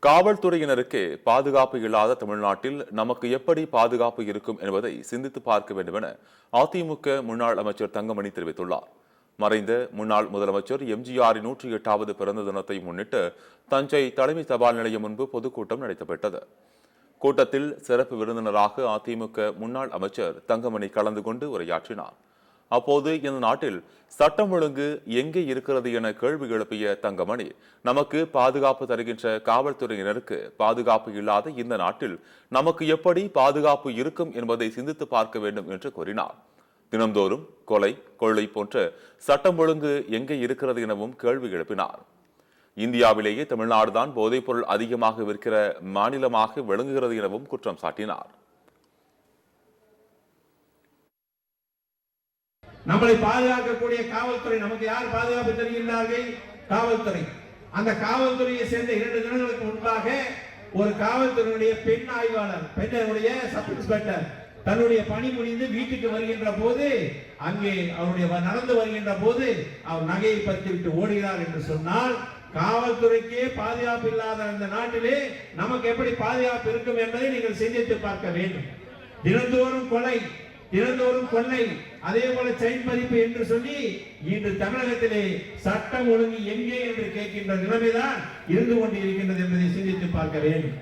காவல்துறையினருக்கு பாதுகாப்பு இல்லாத தமிழ்நாட்டில் நமக்கு எப்படி பாதுகாப்பு இருக்கும் என்பதை சிந்தித்து பார்க்க வேண்டும் என அதிமுக முன்னாள் அமைச்சர் தங்கமணி தெரிவித்துள்ளார். மறைந்த முன்னாள் முதலமைச்சர் எம்ஜிஆரின் 108வது பிறந்த தினத்தை முன்னிட்டு தஞ்சை தலைமை தபால் நிலையம் முன்பு பொதுக்கூட்டம் நடத்தப்பட்டது. கூட்டத்தில் சிறப்பு விருந்தினராக அதிமுக முன்னாள் அமைச்சர் தங்கமணி கலந்து கொண்டு உரையாற்றினார். அப்போது இந்த நாட்டில் சட்டம் ஒழுங்கு எங்கே இருக்கிறது என கேள்வி எழுப்பிய தங்கமணி, நமக்கு பாதுகாப்பு தருகின்ற காவல்துறையினருக்கு பாதுகாப்பு இல்லாத இந்த நாட்டில் நமக்கு எப்படி பாதுகாப்பு இருக்கும் என்பதை சிந்தித்து பார்க்க வேண்டும் என்று கூறினார். தினந்தோறும் கொலை, கொள்ளை போன்ற சட்டம் ஒழுங்கு எங்கே இருக்கிறது எனவும் கேள்வி எழுப்பினார். இந்தியாவிலேயே தமிழ்நாடுதான் போதைப்பொருள் அதிகமாக விற்கிற மாநிலமாக விளங்குகிறது எனவும் குற்றம் சாட்டினார். நம்மளை பாதுகாக்கக்கூடிய காவல்துறை, நமக்கு யார் பாதுகாப்பு தருகின்றார்கள்? காவல்துறை. அந்த காவல்துறையை சேர்ந்த 2 தினங்களுக்கு முன்பாக ஒரு காவல்துறையுடைய பெண் ஆய்வாளர், பெண்ணுடைய சப் இன்ஸ்பெக்டர் தன்னுடைய பணி முடிந்து வீட்டுக்கு வருகின்ற போது, அங்கே அவருடைய நடந்து வருகின்ற போது அவர் நகையை பறித்துவிட்டு ஓடுகிறார் என்று சொன்னால், காவல்துறைக்கே பாதுகாப்பு இல்லாத இந்த நாட்டிலே நமக்கு எப்படி பாதுகாப்பு இருக்கும் என்பதை நீங்கள் சிந்தித்து பார்க்க வேண்டும். தினந்தோறும் கொலை, தினந்தோறும் கொள்ளை, அதே போல செயின் பதிப்பு என்று சொல்லி இன்று தமிழகத்திலே சட்டம் ஒழுங்கு எங்கே என்று கேட்கின்ற நிலைமைதான் இருந்து கொண்டிருக்கின்றது என்பதை சிந்தித்து பார்க்க வேண்டும்.